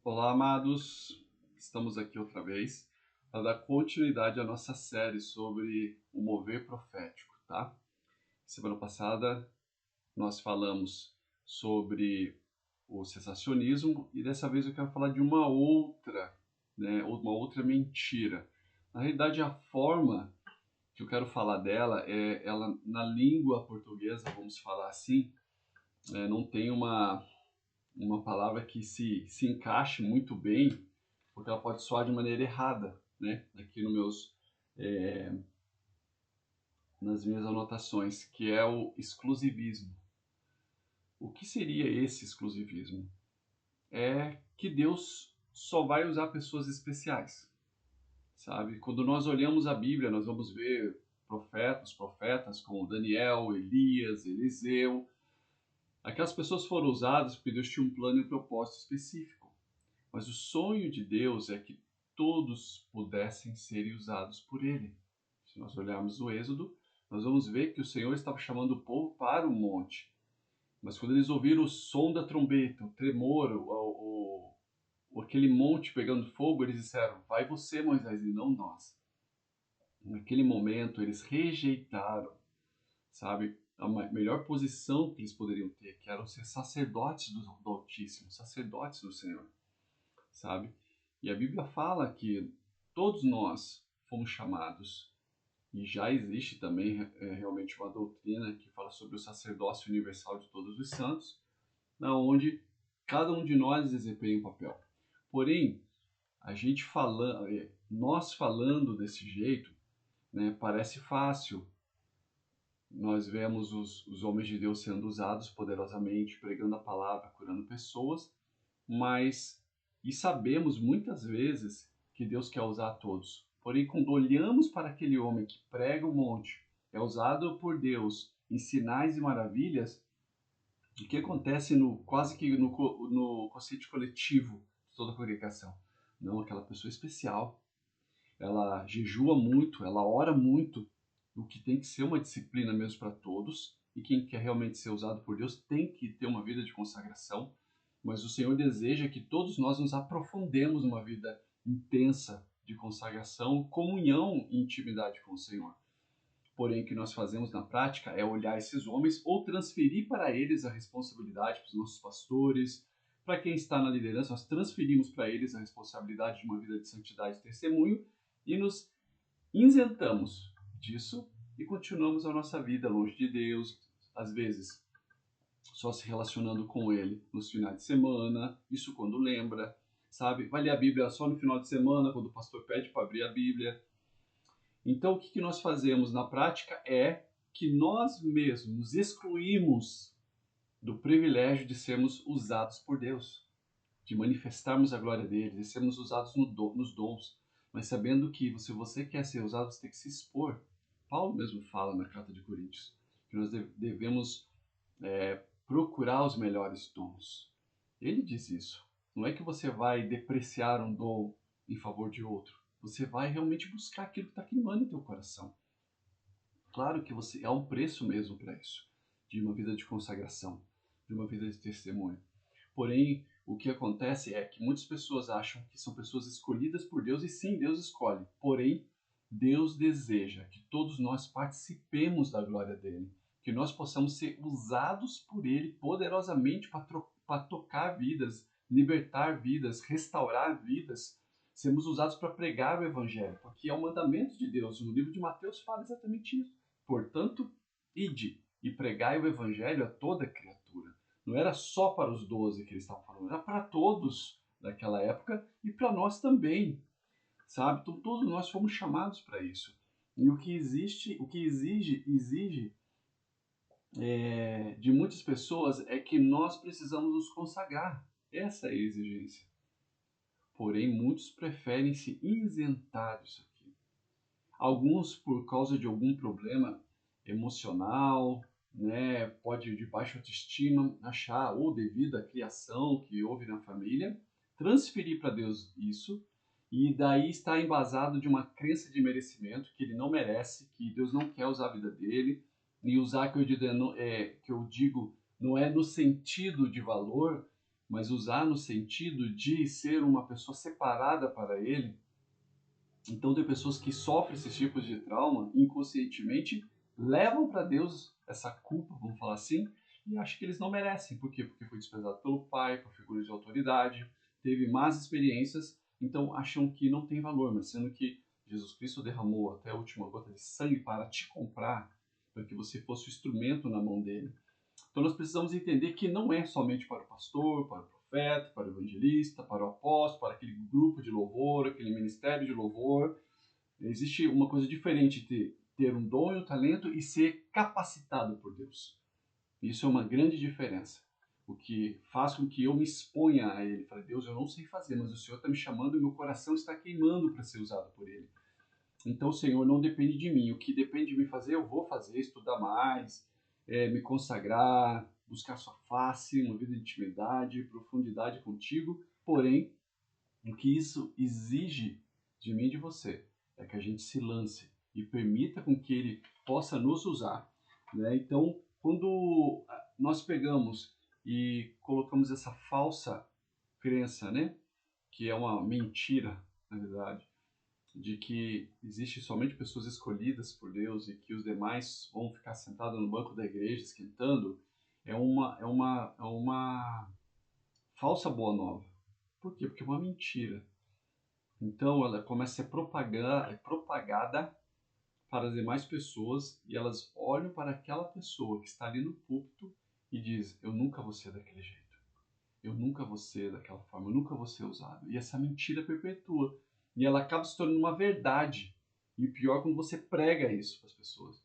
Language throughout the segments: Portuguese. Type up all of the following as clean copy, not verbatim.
Olá, amados. Estamos aqui outra vez para dar continuidade à nossa série sobre o mover profético, tá? Semana passada nós falamos sobre o cessacionismo e dessa vez eu quero falar de uma outra, uma outra mentira. Na realidade, a forma que eu quero falar dela ela na língua portuguesa, vamos falar assim, não tem uma palavra que se encaixe muito bem, porque ela pode soar de maneira errada, né? Aqui no nas minhas anotações, que é o exclusivismo. O que seria esse exclusivismo? É que Deus só vai usar pessoas especiais, sabe? Quando nós olhamos a Bíblia, nós vamos ver profetas como Daniel, Elias, Eliseu. Aquelas pessoas foram usadas porque Deus tinha um plano e um propósito específico. Mas o sonho de Deus é que todos pudessem ser usados por Ele. Se nós olharmos o Êxodo, nós vamos ver que o Senhor estava chamando o povo para o monte. Mas quando eles ouviram o som da trombeta, o tremor, aquele monte pegando fogo, eles disseram: vai você, Moisés, e não nós. Naquele momento, eles rejeitaram, sabe, a melhor posição que eles poderiam ter, que eram ser sacerdotes do Altíssimo, sacerdotes do Senhor, sabe? E a Bíblia fala que todos nós fomos chamados, e já existe também realmente uma doutrina que fala sobre o sacerdócio universal de todos os santos, na onde cada um de nós desempenha um papel. Porém, nós falando desse jeito, né, parece fácil. Nós vemos os homens de Deus sendo usados poderosamente, pregando a palavra, curando pessoas, e sabemos muitas vezes que Deus quer usar a todos. Porém, quando olhamos para aquele homem que prega o monte, é usado por Deus em sinais e maravilhas, o que acontece quase que no consciente coletivo de toda a congregação? Não, aquela pessoa especial, ela jejua muito, ela ora muito, o que tem que ser uma disciplina mesmo para todos, e quem quer realmente ser usado por Deus tem que ter uma vida de consagração, mas o Senhor deseja que todos nós nos aprofundemos numa vida intensa de consagração, comunhão e intimidade com o Senhor. Porém, o que nós fazemos na prática é olhar esses homens ou transferir para eles a responsabilidade, para os nossos pastores, para quem está na liderança, nós transferimos para eles a responsabilidade de uma vida de santidade e testemunho e nos isentamos disso e continuamos a nossa vida longe de Deus, às vezes só se relacionando com Ele nos finais de semana, isso quando lembra, sabe? Vai ler a Bíblia só no final de semana, quando o pastor pede para abrir a Bíblia. Então, o que nós fazemos na prática é que nós mesmos nos excluímos do privilégio de sermos usados por Deus, de manifestarmos a glória dele, de sermos usados nos dons, mas sabendo que se você quer ser usado, você tem que se expor. Paulo mesmo fala na carta de Coríntios que nós devemos procurar os melhores dons. Ele diz isso. Não é que você vai depreciar um dom em favor de outro. Você vai realmente buscar aquilo que está queimando em teu coração. Claro que há um preço mesmo para isso, de uma vida de consagração, de uma vida de testemunho. Porém, o que acontece é que muitas pessoas acham que são pessoas escolhidas por Deus, e sim, Deus escolhe. Porém, Deus deseja que todos nós participemos da glória dele, que nós possamos ser usados por ele poderosamente para tocar vidas, libertar vidas, restaurar vidas. Sermos usados para pregar o evangelho, porque é um mandamento de Deus. No livro de Mateus fala exatamente isso. Portanto, ide e pregai o evangelho a toda criatura. Não era só para os 12 que eles estavam falando, era para todos daquela época e para nós também, sabe? Então todos nós fomos chamados para isso. E o que exige de muitas pessoas é que nós precisamos nos consagrar. Essa é a exigência. Porém, muitos preferem se isentar disso aqui. Alguns, por causa de algum problema emocional, né, pode de baixa autoestima achar, ou devido à criação que houve na família, transferir para Deus isso, e daí está embasado de uma crença de merecimento, que ele não merece, que Deus não quer usar a vida dele, e usar que eu digo não é no sentido de valor, mas usar no sentido de ser uma pessoa separada para Ele. Então, tem pessoas que sofrem esses tipos de trauma inconscientemente, levam para Deus essa culpa, vamos falar assim, e acham que eles não merecem. Por quê? Porque foi desprezado pelo pai, por figura de autoridade, teve más experiências, então acham que não tem valor, mas sendo que Jesus Cristo derramou até a última gota de sangue para te comprar, para que você fosse o instrumento na mão dele. Então nós precisamos entender que não é somente para o pastor, para o profeta, para o evangelista, para o apóstolo, para aquele grupo de louvor, aquele ministério de louvor. Existe uma coisa diferente de ter um dom e um talento e ser capacitado por Deus. Isso é uma grande diferença. O que faz com que eu me exponha a Ele. Falei, Deus, eu não sei fazer, mas o Senhor está me chamando e meu coração está queimando para ser usado por Ele. Então, Senhor, não depende de mim. O que depende de mim fazer, eu vou fazer, estudar mais, me consagrar, buscar sua face, uma vida de intimidade, profundidade contigo. Porém, o que isso exige de mim e de você é que a gente se lance e permita com que ele possa nos usar. Né? Então, quando nós pegamos e colocamos essa falsa crença, né, que é uma mentira, na verdade, de que existe somente pessoas escolhidas por Deus e que os demais vão ficar sentados no banco da igreja esquentando, é uma falsa boa nova. Por quê? Porque é uma mentira. Então ela começa a ser propagada para as demais pessoas e elas olham para aquela pessoa que está ali no púlpito e diz: eu nunca vou ser daquele jeito, eu nunca vou ser daquela forma, eu nunca vou ser usado. E essa mentira perpetua. E ela acaba se tornando uma verdade. E o pior é quando você prega isso para as pessoas.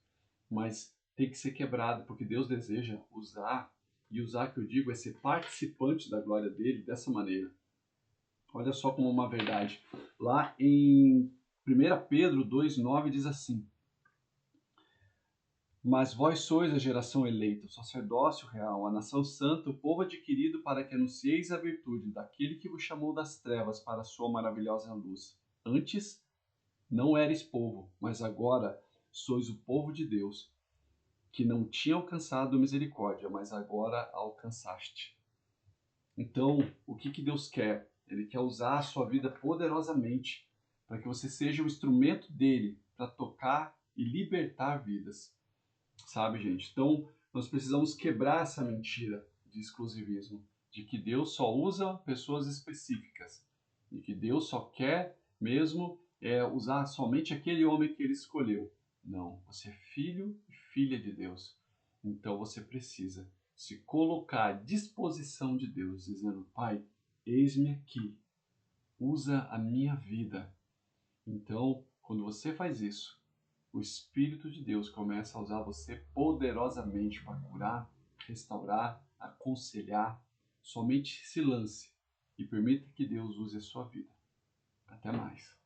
Mas tem que ser quebrado, porque Deus deseja usar, e usar que eu digo é ser participante da glória dele dessa maneira. Olha só como uma verdade. Lá em 1 Pedro 2,9 diz assim: mas vós sois a geração eleita, o sacerdócio real, a nação santa, o povo adquirido para que anuncieis a virtude daquele que vos chamou das trevas para a sua maravilhosa luz. Antes não eres povo, mas agora sois o povo de Deus, que não tinha alcançado misericórdia, mas agora alcançaste. Então, o que Deus quer? Ele quer usar a sua vida poderosamente para que você seja o instrumento dele para tocar e libertar vidas. Sabe, gente? Então, nós precisamos quebrar essa mentira de exclusivismo, de que Deus só usa pessoas específicas, de que Deus só quer mesmo usar somente aquele homem que ele escolheu. Não, você é filho e filha de Deus. Então você precisa se colocar à disposição de Deus, dizendo: Pai, eis-me aqui, usa a minha vida. Então, quando você faz isso, o Espírito de Deus começa a usar você poderosamente para curar, restaurar, aconselhar. Somente se lance e permita que Deus use a sua vida. Até mais.